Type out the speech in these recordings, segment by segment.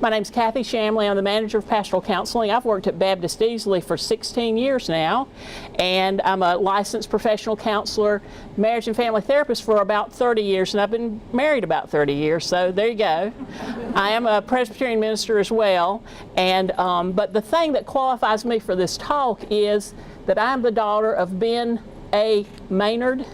My name's Chamlee. I'm the manager of pastoral counseling. I've worked at Baptist Easley for 16 years now, and I'm a licensed professional counselor, marriage and family therapist for about 30 years, and I've been married about 30 years, so there you go. I am a Presbyterian minister as well, and but the thing that qualifies me for this talk is that I'm the daughter of Ben A. Maynard,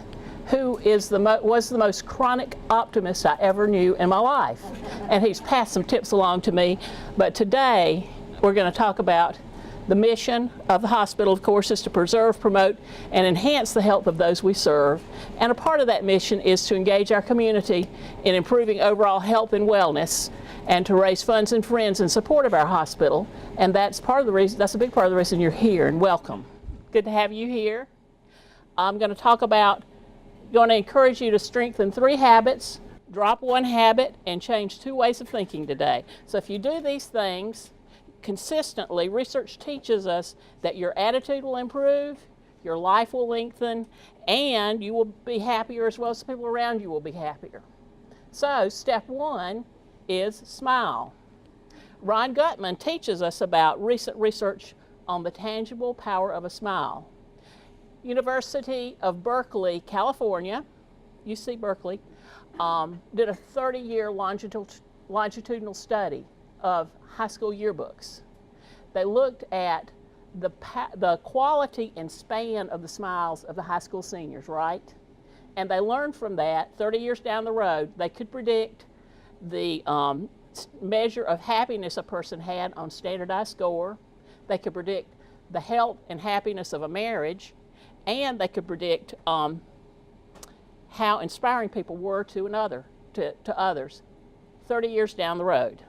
who was the most chronic optimist I ever knew in my life. And he's passed some tips along to me. But today, we're going to talk about the mission of the hospital, of course, is to preserve, promote, and enhance the health of those we serve. And a part of that mission is to engage our community in improving overall health and wellness, and to raise funds and friends in support of our hospital. And that's part of the reason, that's a big part of the reason you're here, and welcome. Good to have you here. I'm going to encourage you to strengthen 3 habits, drop 1 habit, and change 2 ways of thinking today. So if you do these things consistently, research teaches us that your attitude will improve, your life will lengthen, and you will be happier as well as the people around you will be happier. So step 1 is smile. Ron Gutman teaches us about recent research on the tangible power of a smile. University of Berkeley, California, UC Berkeley, did a 30-year longitudinal study of high school yearbooks. They looked at the quality and span of the smiles of the high school seniors, right? And they learned from that, 30 years down the road, they could predict the measure of happiness a person had on standardized score. They could predict the health and happiness of a marriage, and they could predict how inspiring people were to others 30 years down the road.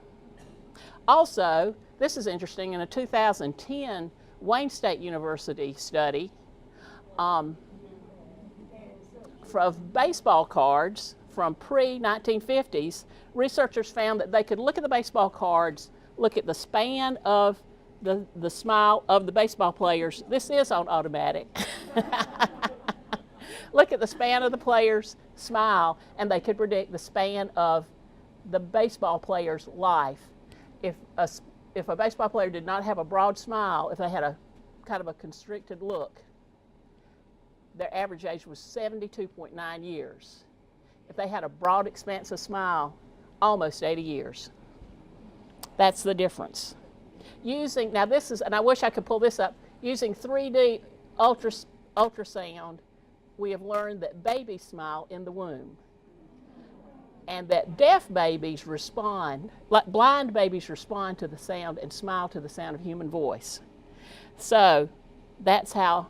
Also, this is interesting, in a 2010 Wayne State University study of baseball cards from pre-1950s, researchers found that they could look at the baseball cards, look at the span of the smile of the baseball players. This is on automatic. Look at the span of the player's smile, and they could predict the span of the baseball player's life. If a baseball player did not have a broad smile, if they had a kind of a constricted look, their average age was 72.9 years. If they had a broad, expansive smile, almost 80 years. That's the difference. Now this is, and I wish I could pull this up, using 3D ultrasound, we have learned that babies smile in the womb, and that deaf babies respond, like blind babies respond to the sound and smile to the sound of human voice. So that's how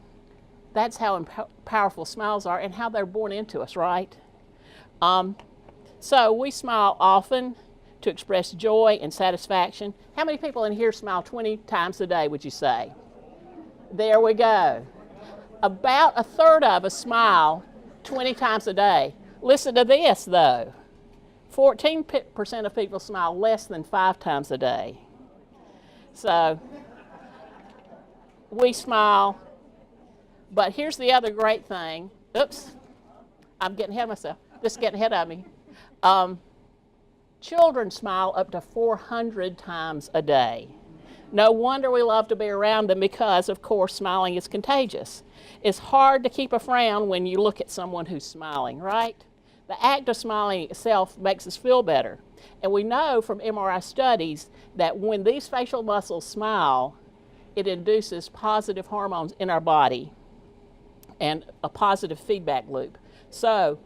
powerful smiles are and how they're born into us, right? So we smile often to express joy and satisfaction. How many people in here smile 20 times a day, would you say? There we go. About a third of us smile 20 times a day. Listen to this, though. 14% of people smile less than 5 times a day. So we smile. But here's the other great thing. Oops, I'm getting ahead of myself. This is getting ahead of me. Children smile up to 400 times a day. No wonder we love to be around them, because, of course, smiling is contagious. It's hard to keep a frown when you look at someone who's smiling, right? The act of smiling itself makes us feel better. And we know from MRI studies that when these facial muscles smile, it induces positive hormones in our body and a positive feedback loop. So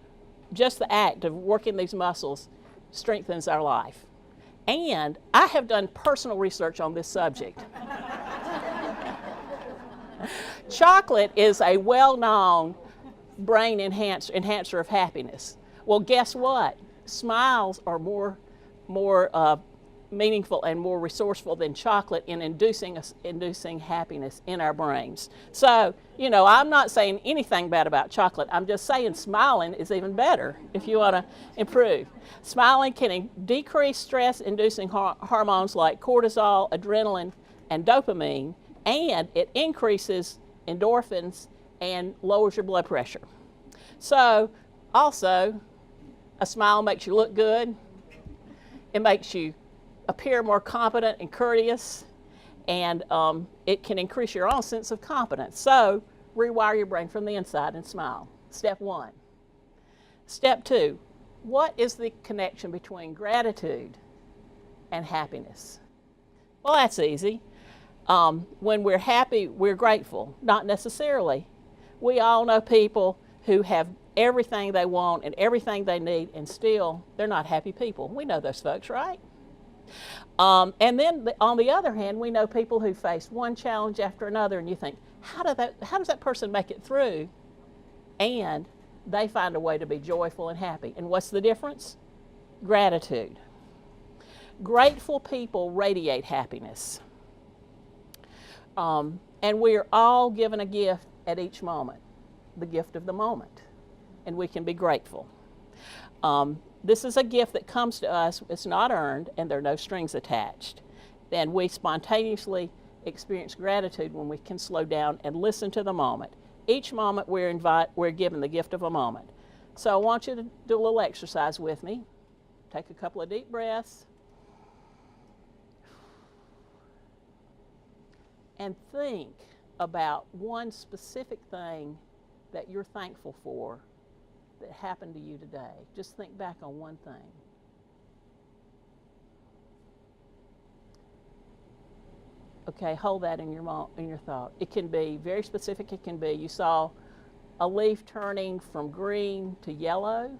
just the act of working these muscles strengthens our life. And I have done personal research on this subject. Chocolate is a well-known brain enhancer of happiness. Well, guess what? Smiles are more meaningful and more resourceful than chocolate in inducing happiness in our brains. So, you know, I'm not saying anything bad about chocolate. I'm just saying smiling is even better if you want to improve. Smiling can decrease stress-inducing hormones like cortisol, adrenaline, and dopamine, and it increases endorphins and lowers your blood pressure. So, also, a smile makes you look good. It makes you appear more competent and courteous, and it can increase your own sense of competence. So rewire your brain from the inside and smile. Step 1. Step 2, what is the connection between gratitude and happiness? Well, that's easy. When we're happy, we're grateful. Not necessarily. We all know people who have everything they want and everything they need, and still they're not happy people. We know those folks, right? And then on the other hand, we know people who face one challenge after another, and you think, how does that person make it through? And they find a way to be joyful and happy. And what's the difference? Gratitude. Grateful people radiate happiness. And we are all given a gift at each moment, the gift of the moment, and we can be grateful. This is a gift that comes to us, it's not earned, and there are no strings attached. And we spontaneously experience gratitude when we can slow down and listen to the moment. Each moment we're given the gift of a moment. So I want you to do a little exercise with me. Take a couple of deep breaths. And think about one specific thing that you're thankful for that happened to you today. Just think back on one thing. Okay, hold that in your thought. It can be very specific. It can be you saw a leaf turning from green to yellow.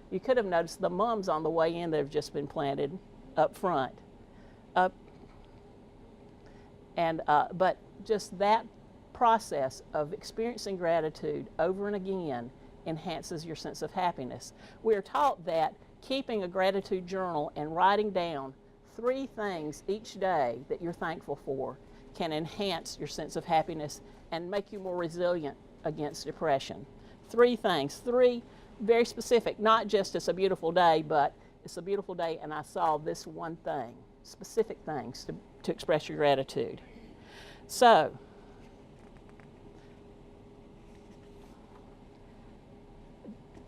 You could have noticed the mums on the way in that have just been planted up front. But just that process of experiencing gratitude over and again enhances your sense of happiness. We are taught that keeping a gratitude journal and writing down 3 things each day that you're thankful for can enhance your sense of happiness and make you more resilient against depression. 3 things, 3 very specific, not just it's a beautiful day, but it's a beautiful day and I saw this one thing, specific things to express your gratitude. So,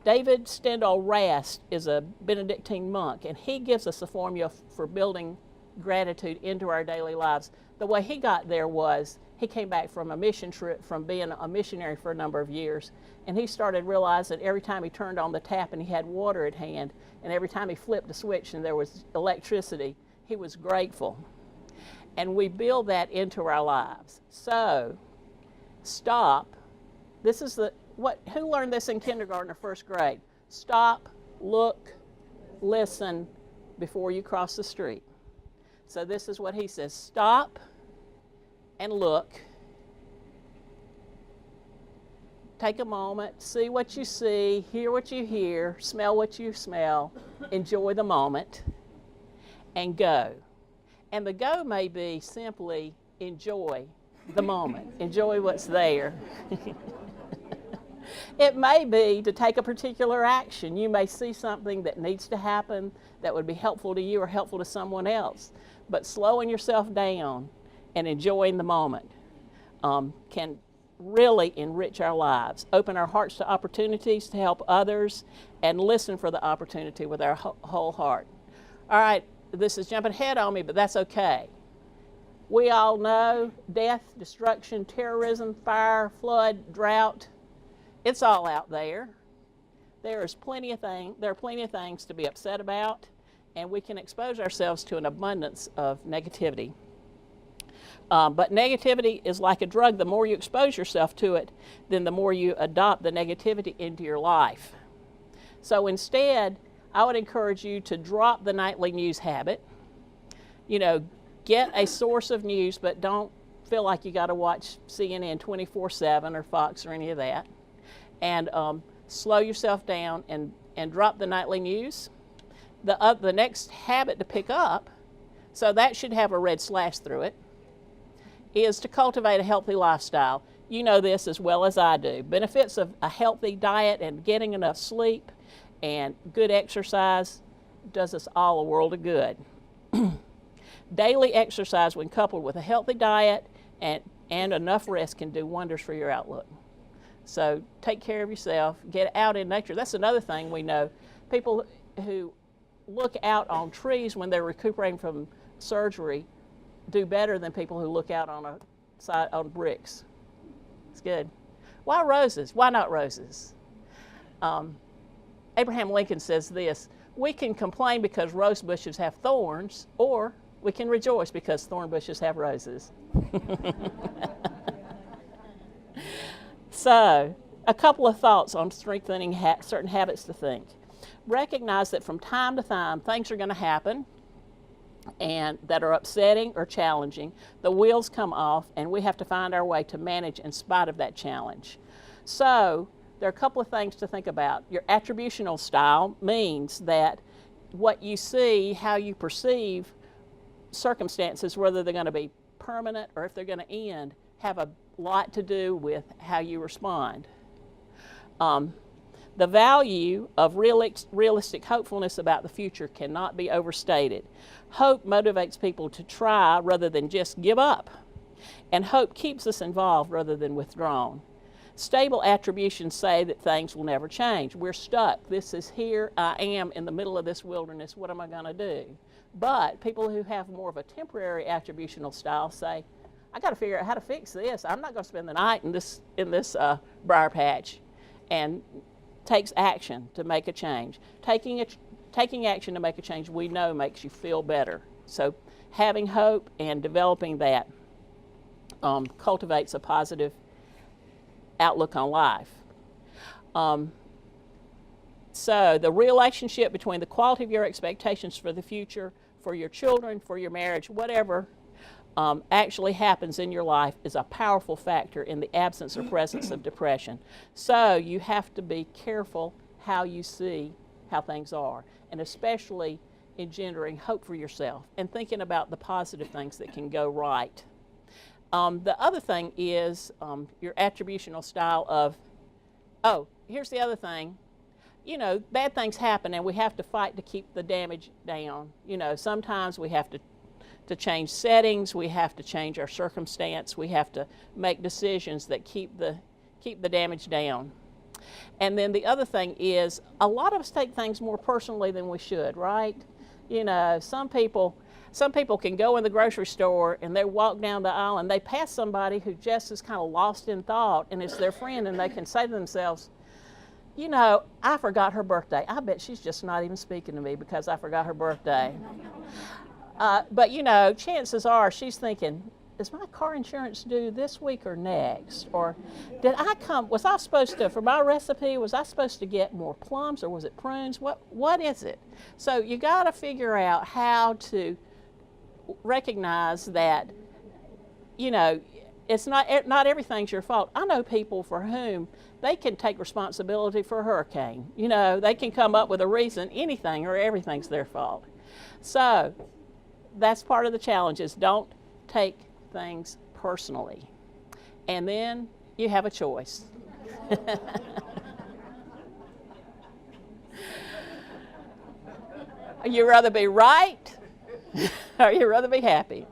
David Stendhal Rast is a Benedictine monk, and he gives us a formula for building gratitude into our daily lives. The way he got there was he came back from a mission trip from being a missionary for a number of years, and he started realizing every time he turned on the tap and he had water at hand, and every time he flipped a switch and there was electricity, he was grateful. And we build that into our lives. So, stop. This is who learned this in kindergarten or first grade? Stop, look, listen before you cross the street. So this is what he says. Stop and look. Take a moment, see what you see, hear what you hear, smell what you smell, enjoy the moment, and go. And the go may be simply enjoy the moment, enjoy what's there. It may be to take a particular action. You may see something that needs to happen that would be helpful to you or helpful to someone else. But slowing yourself down and enjoying the moment can really enrich our lives, open our hearts to opportunities to help others, and listen for the opportunity with our whole heart. All right, this is jumping ahead on me, but that's okay. We all know death, destruction, terrorism, fire, flood, drought. It's all out there. There are plenty of things to be upset about, and we can expose ourselves to an abundance of negativity. But negativity is like a drug. The more you expose yourself to it, then the more you adopt the negativity into your life. So instead, I would encourage you to drop the nightly news habit. You know, get a source of news, but don't feel like you got to watch CNN 24/7 or Fox or any of that. And slow yourself down and drop the nightly news. The next habit to pick up, so that should have a red slash through it, is to cultivate a healthy lifestyle. You know this as well as I do. Benefits of a healthy diet and getting enough sleep and good exercise does us all a world of good. Daily exercise, when coupled with a healthy diet and enough rest, can do wonders for your outlook. So take care of yourself, get out in nature. That's another thing we know. People who look out on trees when they're recuperating from surgery do better than people who look out on on bricks. It's good. Why roses? Why not roses? Abraham Lincoln says this: we can complain because rose bushes have thorns, or we can rejoice because thorn bushes have roses. So, a couple of thoughts on strengthening certain habits to think. Recognize that from time to time things are going to happen and that are upsetting or challenging. The wheels come off and we have to find our way to manage in spite of that challenge. So there are a couple of things to think about. Your attributional style means that what you see, how you perceive circumstances, whether they're going to be permanent or if they're going to end, have a lot to do with how you respond. The value of realistic hopefulness about the future cannot be overstated. Hope motivates people to try rather than just give up. And hope keeps us involved rather than withdrawn. Stable attributions say that things will never change. We're stuck. This is here. I am in the middle of this wilderness. What am I going to do? But people who have more of a temporary attributional style say, I got to figure out how to fix this. I'm not going to spend the night in this briar patch. And takes action to make a change. Taking action to make a change we know makes you feel better. So having hope and developing that cultivates a positive outlook on life. So the relationship between the quality of your expectations for the future, for your children, for your marriage, whatever actually happens in your life is a powerful factor in the absence or presence of depression. So you have to be careful how you see how things are, and especially engendering hope for yourself and thinking about the positive things that can go right. The other thing is your attributional style of, here's the other thing. You know, bad things happen and we have to fight to keep the damage down. You know, sometimes we have to change settings, we have to change our circumstance, we have to make decisions that keep the damage down. And then the other thing is, a lot of us take things more personally than we should, right? You know, some people can go in the grocery store and they walk down the aisle and they pass somebody who just is kind of lost in thought and it's their friend, and they can say to themselves, you know, I forgot her birthday. I bet she's just not even speaking to me because I forgot her birthday. But, you know, chances are she's thinking, is my car insurance due this week or next? Or was I supposed to, for my recipe, was I supposed to get more plums or was it prunes? What is it? So you got to figure out how to recognize that, you know, it's not everything's your fault. I know people for whom they can take responsibility for a hurricane. You know, they can come up with a reason, anything or everything's their fault. So that's part of the challenge, is don't take things personally. And then you have a choice. You rather be right or you rather be happy?